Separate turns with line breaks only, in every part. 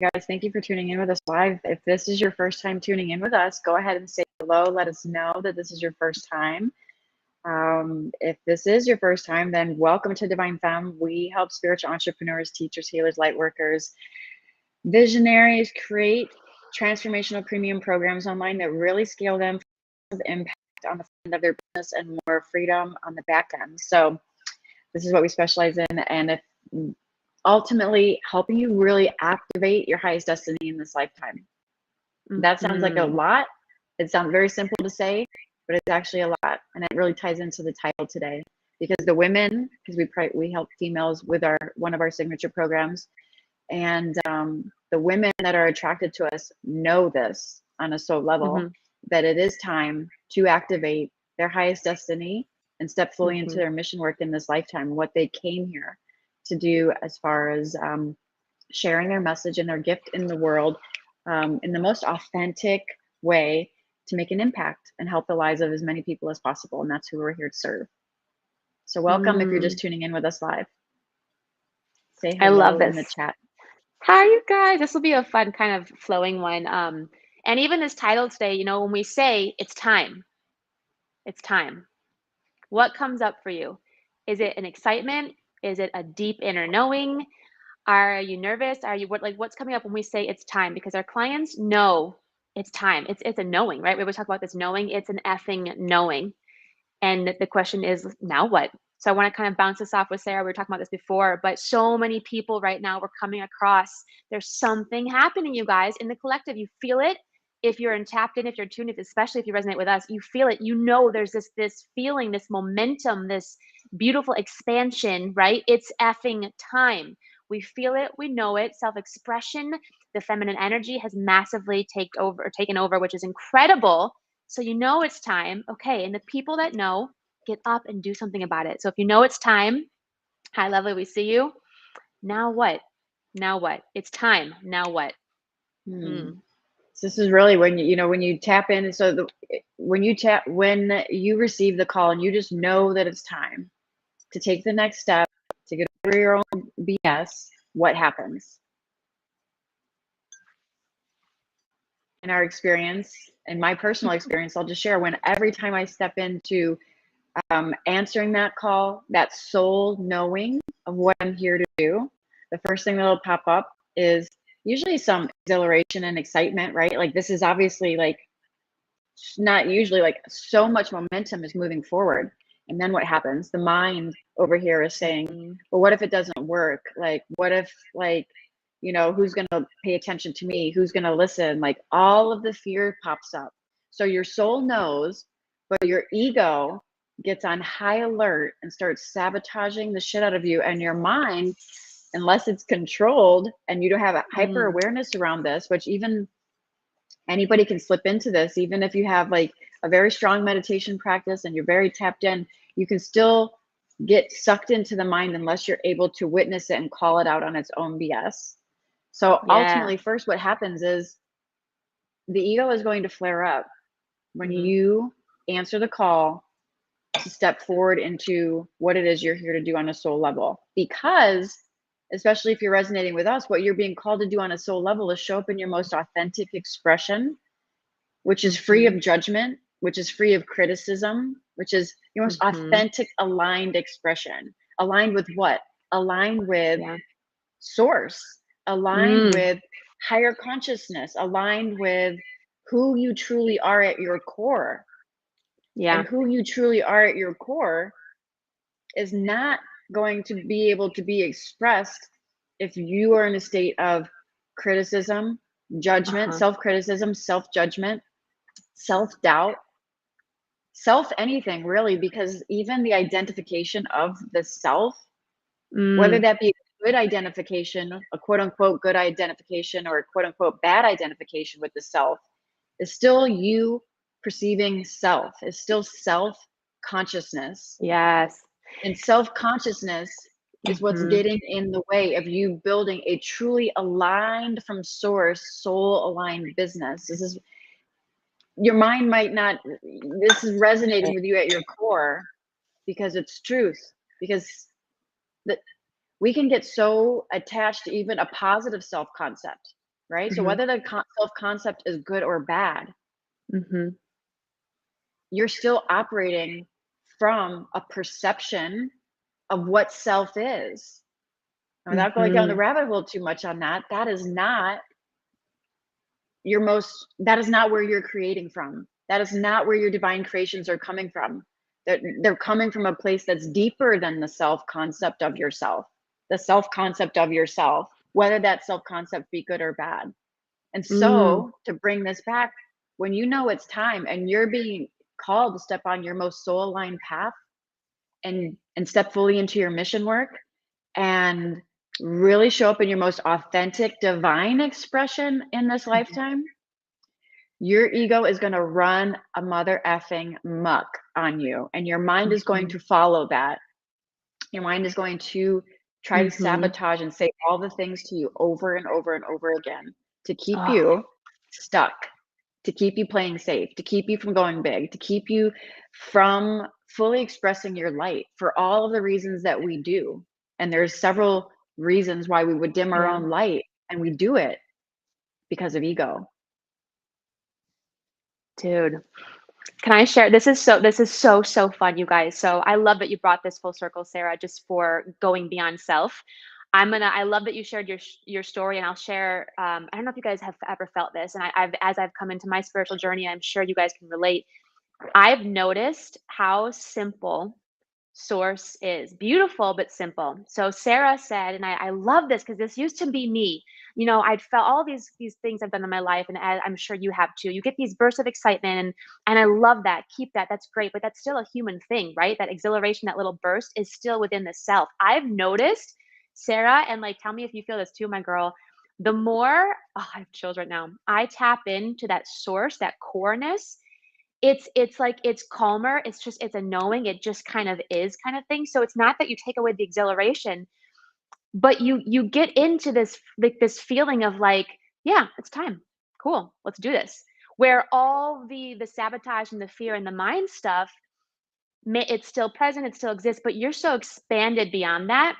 Guys, thank you for tuning in with us live. If this is your first time tuning in with us, go ahead and say hello. Let us know that this is your first time. If this is your first time, then welcome to Divine Femme. We help spiritual entrepreneurs, teachers, healers, light workers, visionaries create transformational premium programs online that really scale them for impact on the front end of their business and more freedom on the back end. So this is what we specialize in, and if ultimately helping you really activate your highest destiny in this lifetime. That sounds like a lot. It sounds very simple to say, but it's actually a lot, and it really ties into the title today, because the women, because we help females with one of our signature programs, and the women that are attracted to us know this on a soul level, that it is time to activate their highest destiny and step fully into their mission work in this lifetime, what they came here to do, as far as sharing their message and their gift in the world in the most authentic way, to make an impact and help the lives of as many people as possible. And that's who we're here to serve. So welcome if you're just tuning in with us live. Say hello. I love this in the chat.
Hi, you guys. This will be a fun kind of flowing one. And even this title today, you know, when we say it's time, what comes up for you? Is it an excitement? Is it a deep inner knowing? Are you nervous? Are you what's coming up when we say it's time? Because our clients know it's time. It's a knowing, right? We always talk about this knowing. It's an effing knowing. And the question is, now what? So I want to kind of bounce this off with Sarah. We were talking about this before, but so many people right now we're coming across, there's something happening, you guys, in the collective. You feel it. If you're tapped in, if you're tuned in, especially if you resonate with us, you feel it. You know there's this feeling, this momentum, this beautiful expansion, right? It's effing time. We feel it. We know it. Self-expression, the feminine energy has massively taken over, which is incredible. So you know it's time. Okay, and the people that know, get up and do something about it. So if you know it's time, hi lovely, we see you. Now what? Now what? It's time. Now what?
So this is really when when you tap in. So when you receive the call and you just know that it's time to take the next step, to get over your own BS, what happens? In our experience, in my personal experience, I'll just share, every time I step into answering that call, that soul knowing of what I'm here to do, the first thing that'll pop up is usually some exhilaration and excitement, right? Like, this is obviously not usually, so much momentum is moving forward. And then what happens? The mind over here is saying, well, what if it doesn't work? Like, what if, who's going to pay attention to me? Who's going to listen? Like, all of the fear pops up. So your soul knows, but your ego gets on high alert and starts sabotaging the shit out of you. And your mind, unless it's controlled and you don't have a hyper awareness around this, which even anybody can slip into this, even if you have a very strong meditation practice and you're very tapped in, you can still get sucked into the mind unless you're able to witness it and call it out on its own BS. So ultimately, first, what happens is the ego is going to flare up when you answer the call to step forward into what it is you're here to do on a soul level. Because, especially if you're resonating with us, what you're being called to do on a soul level is show up in your most authentic expression, which is free of judgment, which is free of criticism, which is your most authentic, aligned expression. Aligned with what? Aligned with source, aligned with higher consciousness, aligned with who you truly are at your core. And who you truly are at your core is not going to be able to be expressed if you are in a state of criticism, judgment, self-criticism, self-judgment, self-doubt, self-anything really, because even the identification of the self, whether that be a good identification, a quote-unquote good identification, or a quote-unquote bad identification with the self, is still you perceiving self, is still self-consciousness.
Yes.
And self-consciousness is what's getting in the way of you building a truly aligned from source, soul-aligned business. This is, your mind might not, this is resonating with you at your core because it's truth. Because we can get so attached to even a positive self-concept. right? So whether the self-concept is good or bad, you're still operating from a perception of what self is. And without going down the rabbit hole too much on that, that is not that is not where you're creating from. That is not where your divine creations are coming from. They're coming from a place that's deeper than the self-concept of yourself. The self-concept of yourself, whether that self-concept be good or bad. And so to bring this back, when you know it's time and you're being called to step on your most soul-aligned path and step fully into your mission work and really show up in your most authentic divine expression in this lifetime, your ego is going to run a mother effing muck on you, and your mind is going to follow that. Your mind is going to try to sabotage and say all the things to you over and over and over again to keep you stuck, to keep you playing safe, to keep you from going big, to keep you from fully expressing your light for all of the reasons that we do. And there's several reasons why we would dim our own light, and we do it because of ego.
Dude, can I share? This is so fun, you guys. So I love that you brought this full circle, Sarah, just for going beyond self. I love that you shared your story, and I'll share, I don't know if you guys have ever felt this, and as I've come into my spiritual journey, I'm sure you guys can relate. I've noticed how simple source is. Beautiful, but simple. So Sarah said, and I love this because this used to be me. You know, I'd felt all these things I've done in my life, and I'm sure you have too. You get these bursts of excitement, and I love that. Keep that. That's great, but that's still a human thing, right? That exhilaration, that little burst is still within the self. I've noticed, Sarah, and like, tell me if you feel this too, my girl. The more, I have chills right now. I tap into that source, that coreness, it's like it's calmer, it's a knowing, it just kind of is kind of thing. So it's not that you take away the exhilaration, but you get into this, like, this feeling of like, yeah, it's time. Cool, let's do this. Where all the sabotage and the fear and the mind stuff, it's still present, it still exists, but you're so expanded beyond that.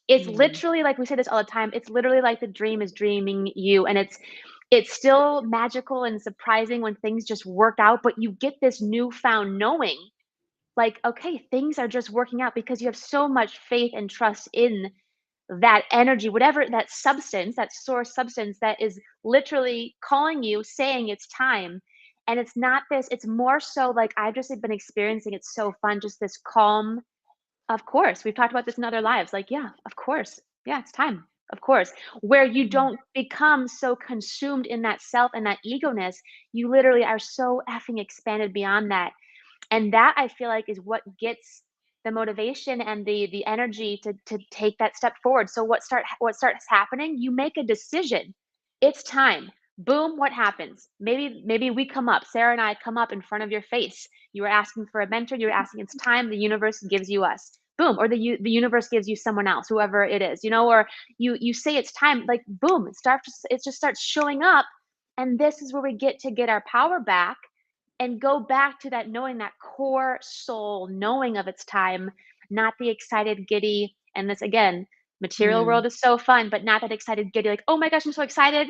It's literally like we say this all the time. It's literally like the dream is dreaming you, and it's still magical and surprising when things just work out, but you get this newfound knowing, like, okay, things are just working out because you have so much faith and trust in that energy, whatever that substance, that source substance that is literally calling you, saying it's time. And it's not this, it's more so like I've just been experiencing, it's so fun, just this calm. Of course, we've talked about this in other lives. Like, yeah, of course. Yeah, it's time. Of course. Where you don't become so consumed in that self and that ego-ness, you literally are so effing expanded beyond that. And that I feel like is what gets the motivation and the energy to take that step forward. So what starts happening? You make a decision. It's time. Boom, what happens? Maybe we come up, Sarah and I come up in front of your face. You were asking for a mentor, you were asking, it's time, the universe gives you us. Boom, or the universe gives you someone else, whoever it is, or you say it's time, like boom, it just starts showing up. And this is where we get to get our power back and go back to that knowing, that core soul knowing of its time, not the excited, giddy. And this again, material world is so fun, but not that excited, giddy, like, oh my gosh, I'm so excited.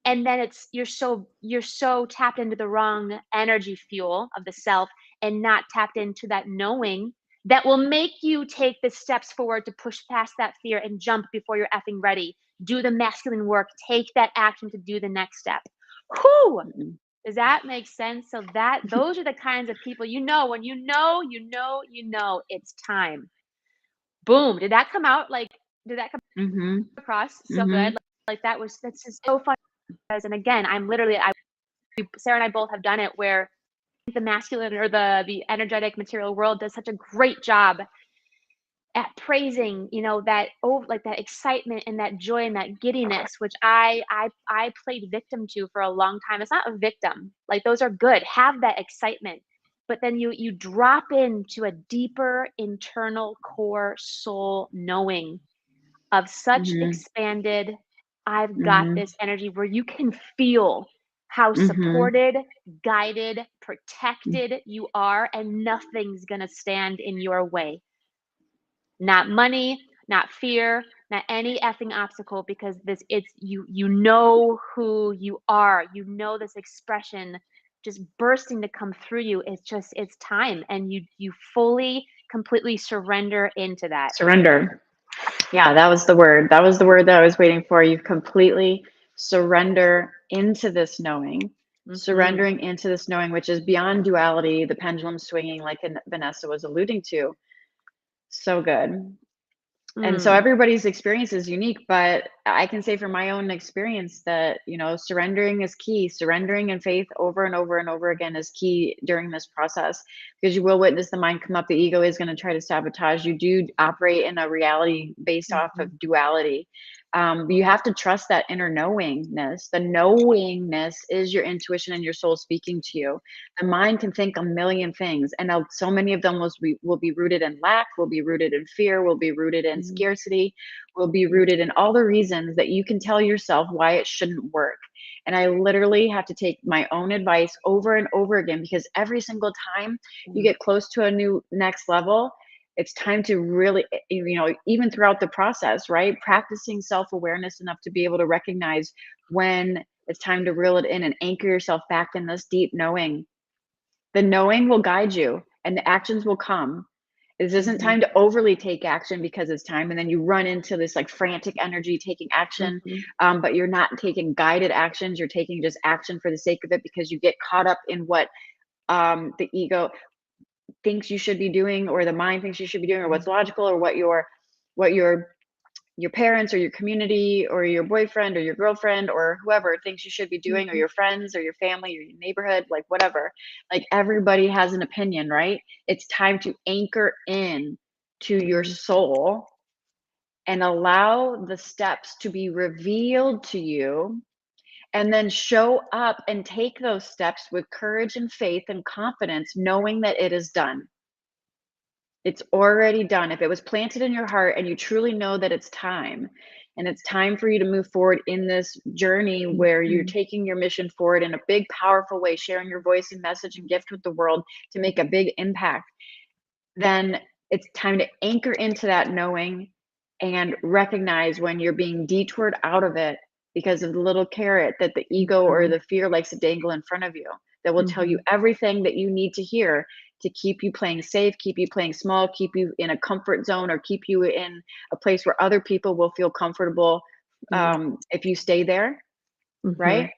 And then you're so tapped into the wrong energy fuel of the self and not tapped into that knowing that will make you take the steps forward to push past that fear and jump before you're effing ready. Do the masculine work, take that action to do the next step. Whew! Does that make sense? So those are the kinds of people, when it's time. Boom. Did that come out? Like, did that come across so good? Like that's just so fun. And again, Sarah and I both have done it where the masculine or the energetic material world does such a great job at praising, that like that excitement and that joy and that giddiness, which I played victim to for a long time. It's not a victim. Like, those are good. Have that excitement, but then you drop into a deeper internal core soul knowing of such expanded, I've got this energy where you can feel how supported, guided, protected you are, and nothing's gonna stand in your way. Not money, not fear, not any effing obstacle, because it's you know who you are. You know this expression just bursting to come through you. It's time, and you fully, completely surrender into that.
Surrender. Yeah, that was the word. That was the word that I was waiting for. You completely surrender into this knowing, surrendering into this knowing, which is beyond duality, the pendulum swinging, like Vanessa was alluding to. So good. And so everybody's experience is unique, but I can say from my own experience that, you know, surrendering is key. Surrendering in faith over and over and over again is key during this process, because you will witness the mind come up. The ego is going to try to sabotage. You do operate in a reality based off of duality. You have to trust that inner knowingness. The knowingness is your intuition and your soul speaking to you. The mind can think a million things, and so many of them will be rooted in lack, will be rooted in fear, will be rooted in scarcity, will be rooted in all the reasons that you can tell yourself why it shouldn't work. And I literally have to take my own advice over and over again, because every single time you get close to a new next level, it's time to really, you know, even throughout the process, right? Practicing self-awareness enough to be able to recognize when it's time to reel it in and anchor yourself back in this deep knowing. The knowing will guide you, and the actions will come. This isn't time to overly take action because it's time, and then you run into this like frantic energy taking action, but you're not taking guided actions. You're taking just action for the sake of it, because you get caught up in what the ego thinks you should be doing, or the mind thinks you should be doing, or what's logical, or what your parents or your community or your boyfriend or your girlfriend or whoever thinks you should be doing, or your friends or your family or your neighborhood, like whatever. Like everybody has an opinion, right? It's time to anchor in to your soul and allow the steps to be revealed to you, and then show up and take those steps with courage and faith and confidence, knowing that it is done. It's already done. If it was planted in your heart and you truly know that it's time, and it's time for you to move forward in this journey where you're taking your mission forward in a big, powerful way, sharing your voice and message and gift with the world to make a big impact, then it's time to anchor into that knowing and recognize when you're being detoured out of it because of the little carrot that the ego or the fear likes to dangle in front of you, that will tell you everything that you need to hear to keep you playing safe, keep you playing small, keep you in a comfort zone, or keep you in a place where other people will feel comfortable if you stay there, right?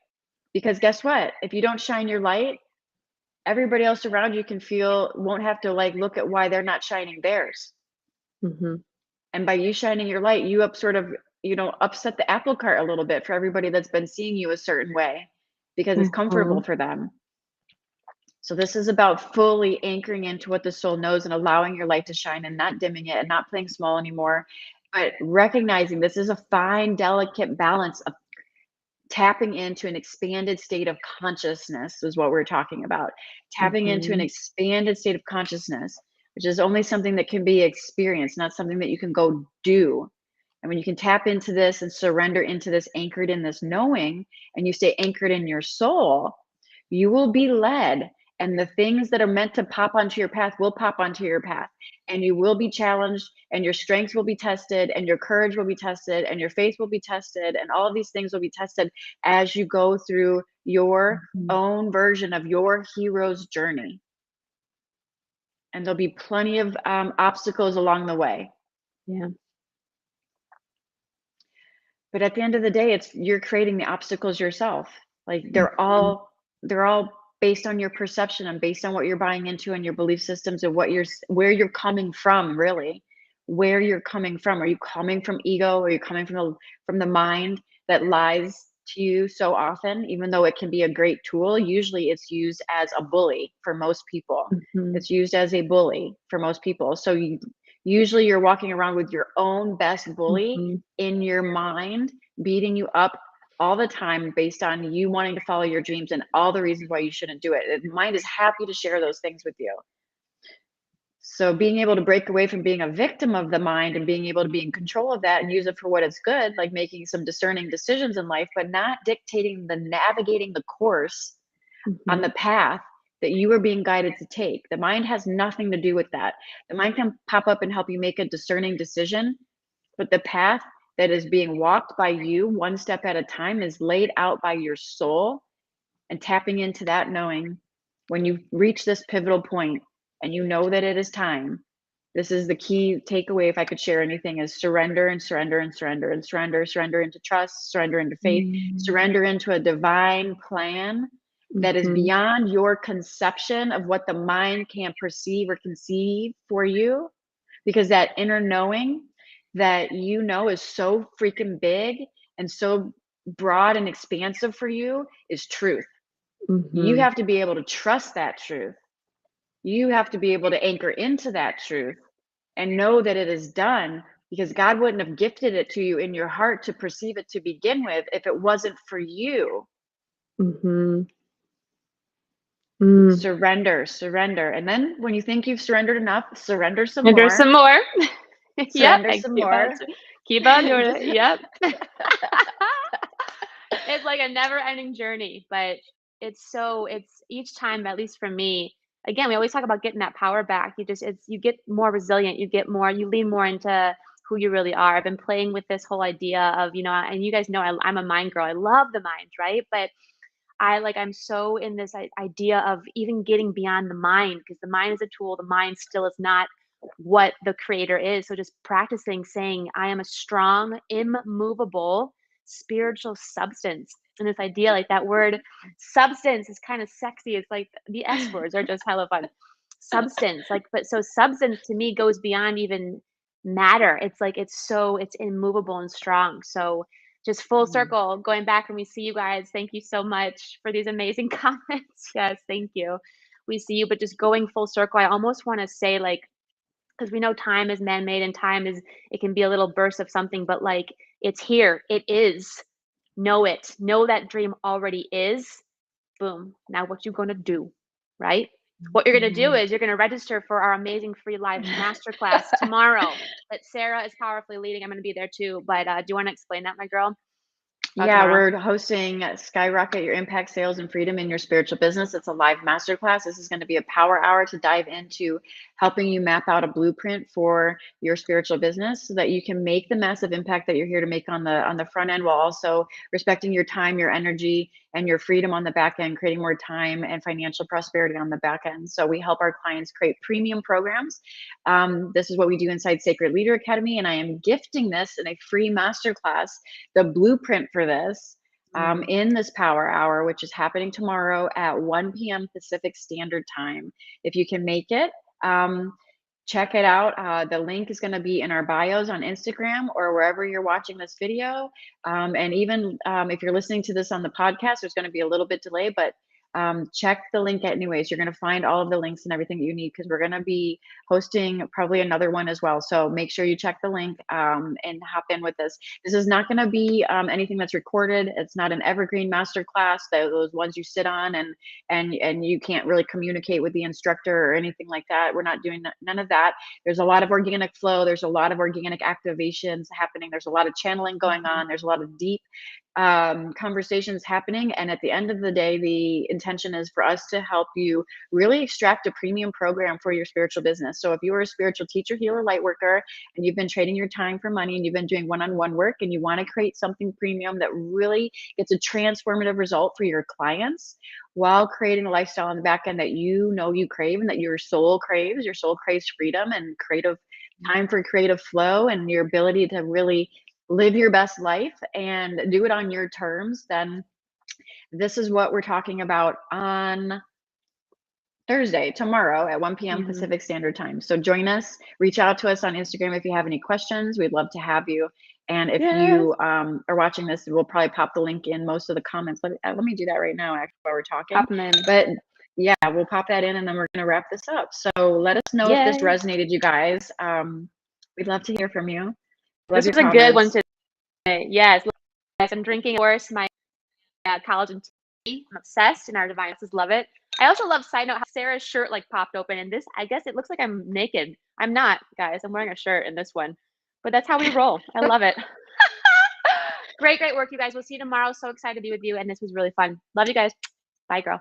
Because guess what? If you don't shine your light, everybody else around you won't have to like look at why they're not shining theirs. And by you shining your light, you sort of, you know, upset the apple cart a little bit for everybody that's been seeing you a certain way because it's comfortable for them. So this is about fully anchoring into what the soul knows and allowing your light to shine and not dimming it and not playing small anymore, but recognizing this is a fine, delicate balance of tapping into an expanded state of consciousness is what we're talking about. Tapping into an expanded state of consciousness, which is only something that can be experienced, not something that you can go do. And when you can tap into this and surrender into this, anchored in this knowing, and you stay anchored in your soul, you will be led. And the things that are meant to pop onto your path will pop onto your path. And you will be challenged, and your strengths will be tested, and your courage will be tested, and your faith will be tested, and all of these things will be tested as you go through your own version of your hero's journey. And there'll be plenty of obstacles along the way. But at the end of the day, you're creating the obstacles yourself. Like they're all based on your perception and based on what you're buying into and your belief systems and where you're coming from, really. Where you're coming from. Are you coming from ego? Or are you coming from the mind that lies to you so often? Even though it can be a great tool, usually it's used as a bully for most people. It's used as a bully for most people. So usually you're walking around with your own best bully in your mind, beating you up all the time based on you wanting to follow your dreams and all the reasons why you shouldn't do it. The mind is happy to share those things with you. So being able to break away from being a victim of the mind and being able to be in control of that and use it for what it's good, like making some discerning decisions in life, but not navigating the course on the path that you are being guided to take. The mind has nothing to do with that. The mind can pop up and help you make a discerning decision, but the path that is being walked by you one step at a time is laid out by your soul, and tapping into that knowing when you reach this pivotal point and you know that it is time. This is the key takeaway. If I could share anything, is surrender and surrender and surrender and surrender, surrender into trust, surrender into faith, surrender into a divine plan that is beyond your conception of what the mind can perceive or conceive for you. Because that inner knowing that you know is so freaking big and so broad and expansive for you is truth. You have to be able to trust that truth. You have to be able to anchor into that truth and know that it is done, because God wouldn't have gifted it to you in your heart to perceive it to begin with if it wasn't for you. Surrender, surrender. And then when you think you've surrendered enough, surrender some
And
more.
there's some more. Yep.
Surrender some more.
Keep on doing it. Yep. It's like a never-ending journey, but it's each time, at least for me, again, we always talk about getting that power back. You get more resilient, you lean more into who you really are. I've been playing with this whole idea of, and you guys know I'm a mind girl. I love the mind, right? But I'm so in this idea of even getting beyond the mind, because the mind is a tool. The mind still is not what the creator is. So just practicing saying, I am a strong, immovable spiritual substance. And this idea, like that word substance is kind of sexy. It's like the S words are just hella fun. Substance, but so substance to me goes beyond even matter. It's immovable and strong. So just full circle, going back, and we see you guys. Thank you so much for these amazing comments. Yes, thank you. We see you, but just going full circle, I almost want to say, because we know time is man-made, and it can be a little burst of something, but it's here. It is. Know it. Know that dream already is. Boom. Now what you gonna do, right? What you're gonna do is you're gonna register for our amazing free live masterclass tomorrow that Sarah is powerfully leading. I'm gonna be there too. But do you want to explain that, my girl?
Yeah, we're hosting Skyrocket Your Impact, Sales, and Freedom in Your Spiritual Business. It's a live masterclass. This is going to be a power hour to dive into helping you map out a blueprint for your spiritual business so that you can make the massive impact that you're here to make on the front end, while also respecting your time, your energy, and your freedom on the back end, creating more time and financial prosperity on the back end. So we help our clients create premium programs. This is what we do inside Sacred Leader Academy, and I am gifting this in a free masterclass, the blueprint for this, in this power hour, which is happening tomorrow at 1 p.m. Pacific Standard Time. If you can make it, check it out. The link is going to be in our bios on Instagram or wherever you're watching this video. And even if you're listening to this on the podcast, there's going to be a little bit delay, but check the link anyways. You're going to find all of the links and everything that you need, because we're going to be hosting probably another one as well. So make sure you check the link and hop in with this. This is not going to be anything that's recorded. It's not an evergreen masterclass, those ones you sit on and you can't really communicate with the instructor or anything like that. We're not doing none of that. There's a lot of organic flow. There's a lot of organic activations happening. There's a lot of channeling going on. There's a lot of deep conversations happening. And at the end of the day, the intention is for us to help you really extract a premium program for your spiritual business. So if you are a spiritual teacher, healer, light worker, and you've been trading your time for money, and you've been doing one-on-one work, and you want to create something premium that really gets a transformative result for your clients, while creating a lifestyle on the back end that you know you crave and that your soul craves freedom and creative time for creative flow and your ability to really live your best life and do it on your terms, then this is what we're talking about on Thursday, tomorrow at 1 p.m. Pacific Standard Time. So join us, reach out to us on Instagram if you have any questions. We'd love to have you. And if you are watching this, we'll probably pop the link in most of the comments. Let me do that right now, actually, while we're talking.
Pop them in.
But yeah, we'll pop that in, and then we're going to wrap this up. So let us know if this resonated, you guys. We'd love to hear from you.
This was a good one today. Yes. I'm drinking, of course, my collagen tea. I'm obsessed, and our devices love it. I also love, side note, how Sarah's shirt popped open, and this, I guess it looks like I'm naked. I'm not, guys. I'm wearing a shirt in this one, but that's how we roll. I love it. Great work, you guys. We'll see you tomorrow. So excited to be with you, and this was really fun. Love you guys. Bye, girl.